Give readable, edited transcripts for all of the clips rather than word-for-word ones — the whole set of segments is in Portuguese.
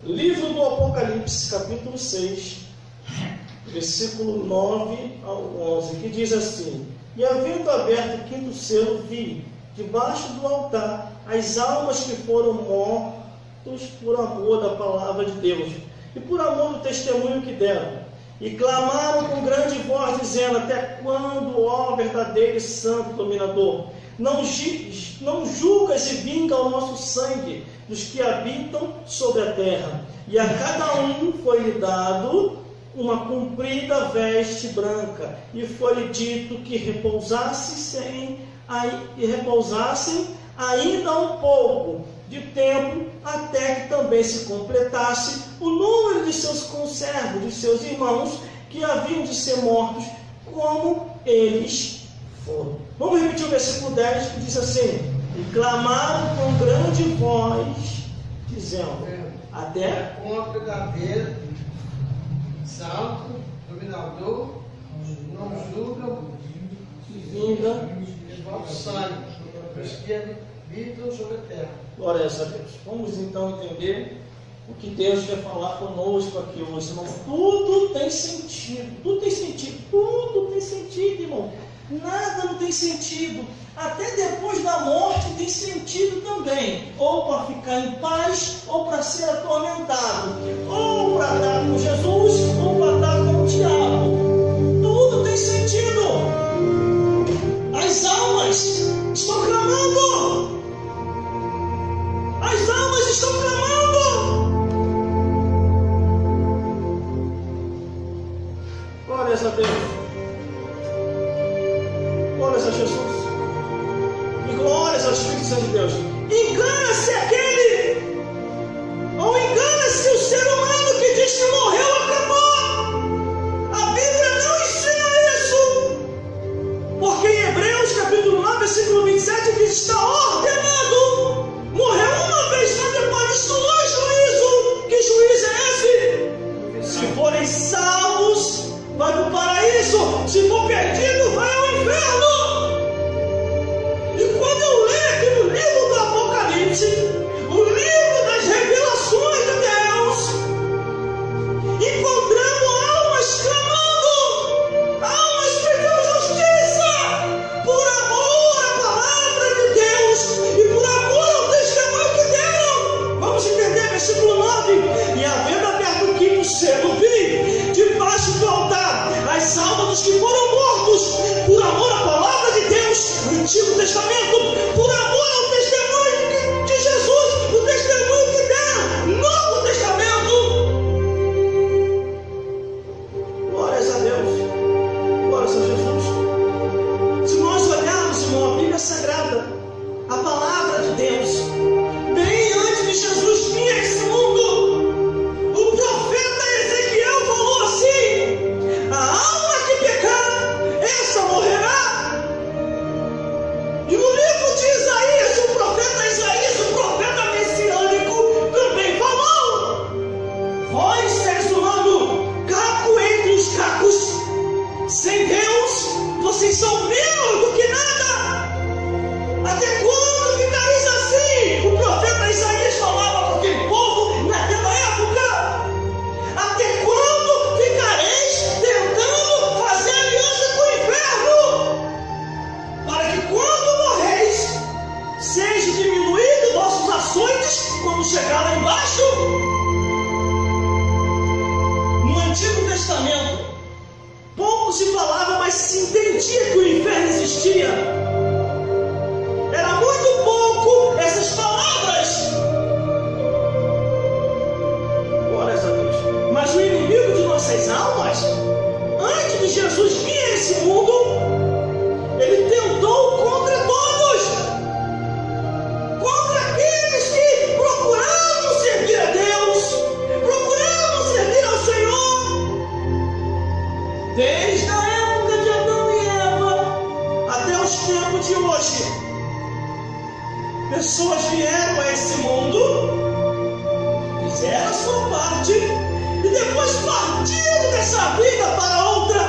Livro do Apocalipse, capítulo 6, versículo 9 ao 11, que diz assim: E havendo aberto o quinto selo, vi, debaixo do altar, as almas que foram mortos por amor da palavra de Deus, e por amor do testemunho que deram. E clamaram com grande voz, dizendo: Até quando, ó verdadeiro e santo dominador, não julgas e vinga o nosso sangue dos que habitam sobre a terra? E a cada um foi-lhe dado uma comprida veste branca, e foi-lhe dito que repousassem ainda um pouco de tempo, até que também se completasse o número de seus conservos, de seus irmãos, que haviam de ser mortos, como eles foram. Vamos repetir o versículo 10, que diz assim: E clamaram com grande voz, dizendo: Até o verdadeiro, santo, dominador, não julga que vinga e voto sangue, os que habitam sobre a terra. Glória a Deus. Vamos então entender o que Deus quer falar conosco aqui hoje, irmão. Tudo tem sentido, tudo tem sentido, irmão. Nada não tem sentido. Até depois da morte tem sentido também. Ou para ficar em paz, ou para ser atormentado. Ou para dar com Jesus, ou para dar com o diabo. Tudo tem sentido. As almas estão clamando. As almas estão clamando. Glórias a Deus. Glórias a Jesus. E glórias ao Espírito Santo de Deus. Engana-se aquele, ou engana-se o ser humano que diz que morreu, acabou. A Bíblia não ensina isso. Porque em Hebreus capítulo 9, versículo 27, diz que está ordenado. Morreu uma vez, mas depois disso não há juízo. Que juízo é esse? Se forem salvos, vai para o paraíso. Se for perdido, vai ao inferno. E quando eu leio aqui no livro do Apocalipse, o livro das revelações de Deus, encontramos almas clamando, almas pedindo justiça, por amor à palavra de Deus e por amor ao testemunho que deram. Vamos entender versículo 9. E havendo aberto o quinto selo, vi debaixo do altar as almas dos que foram mortos por amor à palavra de Deus no Antigo Testamento, por amor ao testemunho de Jesus, o testemunho que deram no Novo Testamento. Glórias a Deus, glórias a Jesus. Se nós olharmos, irmão, a Bíblia Sagrada, a palavra de Deus, bem antes de Jesus vir a esse mundo, o profeta Ezequiel falou assim: a alma que pecar, essa morrerá. E no livro de Isaías, o profeta Isaías, o profeta messiânico, também falou: vós, seres humanos, caco entre os cacos, sem Deus, vocês são menos do que nada. Até quando ficareis assim? O profeta Isaías falava com aquele povo naquela época. Até quando ficareis tentando fazer aliança com o inferno? Para que quando morreis, seja diminuído vossos açoites quando chegar lá embaixo. No Antigo Testamento, pouco se falava, mas se entendia que o inferno existia. Era muito pouco essas palavras. Glórias a Deus. Mas o inimigo de nossas almas, antes de Jesus vir a esse mundo, ele tentou contra todos, contra aqueles que procuravam servir a Deus, procuravam servir ao Senhor. Desde a época de Adão e Eva até os tempos de hoje, pessoas vieram a esse mundo, fizeram a sua parte e depois partiram dessa vida para outra.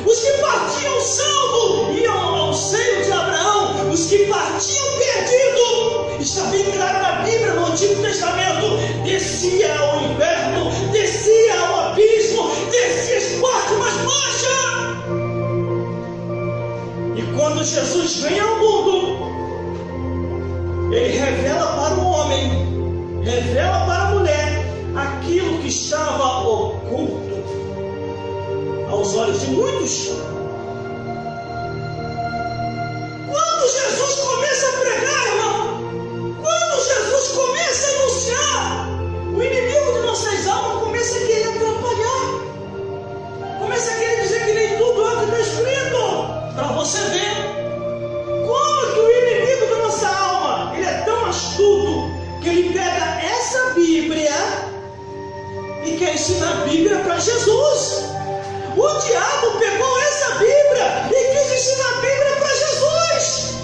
Os que partiam salvo iam ao seio de Abraão, os que partiam perdido está bem claro na Bíblia, no Antigo Testamento: descia ao inferno, descia ao abismo, descia às partes mais baixas. E quando Jesus vem ao mundo, ele revela para o homem, revela para a mulher aquilo que estava oculto aos olhos de muitos. Quando Jesus começa a pregar, irmão, quando Jesus começa a anunciar, o inimigo de nossas almas começa a querer atrapalhar, começa a querer dizer que nem tudo é o que está escrito. Para você ver como que o inimigo da nossa alma, ele é tão astuto, que ele pega essa Bíblia e quer ensinar a Bíblia para Jesus. O diabo pegou essa Bíblia e quis ensinar a Bíblia para Jesus.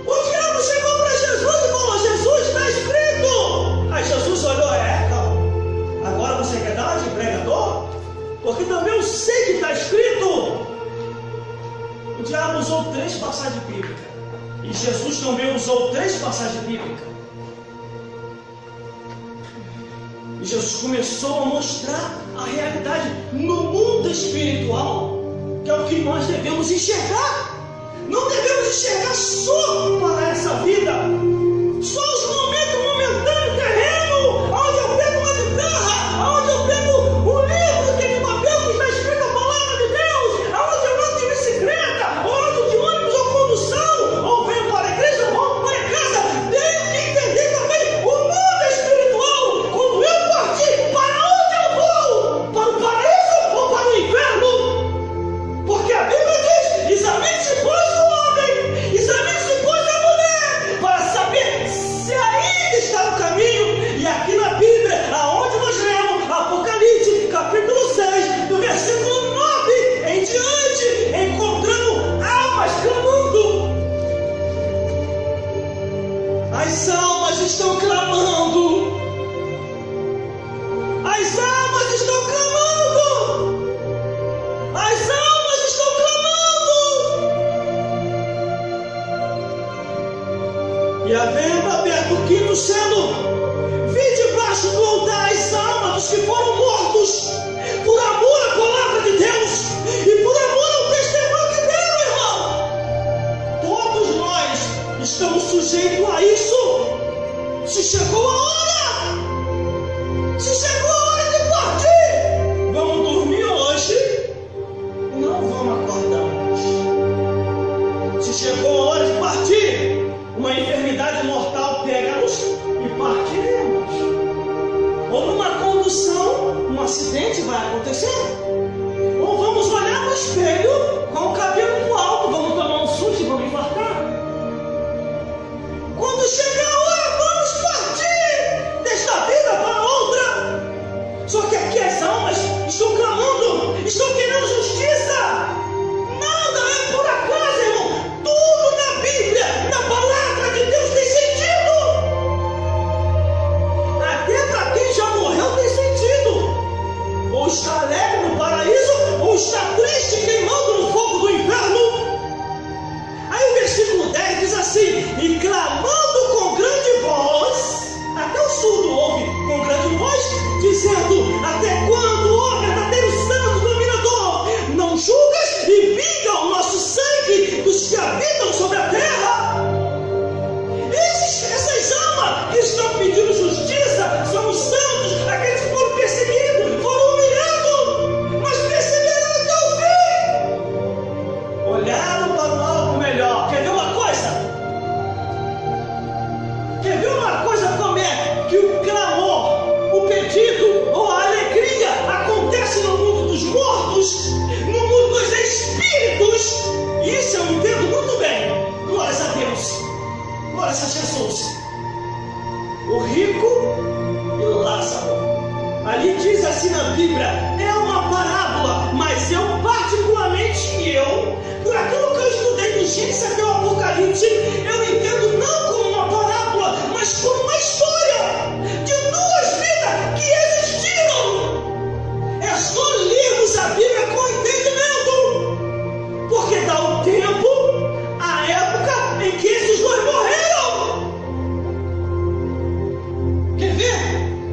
O diabo chegou para Jesus e falou: Jesus, está escrito. Aí Jesus olhou: calma, agora você quer dar de pregador? Porque também eu sei que está escrito. O diabo usou 3 passagens bíblicas, e Jesus também usou 3 passagens bíblicas. E Jesus começou a mostrar a realidade no mundo espiritual, que é o que nós devemos enxergar. Não devemos enxergar só para essa vida, só os momentos momentâneos terrenos, onde eu pego uma guitarra, onde eu pego um livro que tem papel que está escrito a palavra de Deus, onde eu ando de bicicleta, ou ando de ônibus ou condução, ou venho para a igreja, ou volto para a casa. Tenho que entender também o mundo espiritual. Quando eu partir, para onde eu vou? Para o paraíso ou para o inferno? Porque a Bíblia diz: examine-se, pois, o homem, examine-se, pois, a mulher, para saber se ainda está no caminho. E aqui na Bíblia, aonde nós lemos Apocalipse, capítulo 6, do versículo 9 em diante, encontramos almas clamando. As almas estão clamando. As almas estão clamando. As almas estão clamando. E havendo aberto o 5º selo, vi debaixo do altar as almas dos que foram mortos por amor à palavra de Deus e por amor ao testemunho que deram, irmão. Todos nós estamos sujeitos a isso. Se chegou a hora, se chegou a hora de partir, vamos dormir hoje, não vamos acordar hoje. Se chegou a hora de partir, uma enfermidade mortal pega-nos e partiremos. Ou numa condução, um acidente vai acontecer. Ou vamos olhar no espelho com o cabelo pro alto, vamos tomar um susto e vamos infartar. Quando chegar a hora, vamos partir desta vida para outra. Só que aqui as almas estão clamando, estão querendo justiça. Nada é por acaso, irmão. Tudo na Bíblia, na palavra de Deus, tem sentido. Até para quem já morreu tem sentido. Ou está alegre no paraíso, ou está triste queimando no fogo do inferno. Aí o versículo 10 diz assim: e clamando com grande voz, até o surdo ouve com grande voz, dizendo: até quando, ó verdadeiro santo dominador, não julgas e vinga o nosso sangue dos que habitam sobre a terra? Essas almas que estão pedindo justiça são os santos, aqueles que foram perseguidos, foram humilhados, mas perseveram até o fim. Olharam para o algo melhor. Quer ver uma coisa? Quer ver uma coisa como é que o clamor, o pedido ou a alegria acontece no mundo dos mortos, no mundo dos espíritos? Isso eu entendo muito bem. Glórias a Deus. Glórias a Jesus. O rico e o Lázaro. Ali diz assim na Bíblia, é uma parábola, mas eu particularmente, por aquilo que eu estudei do Gênesis até o Apocalipse, eu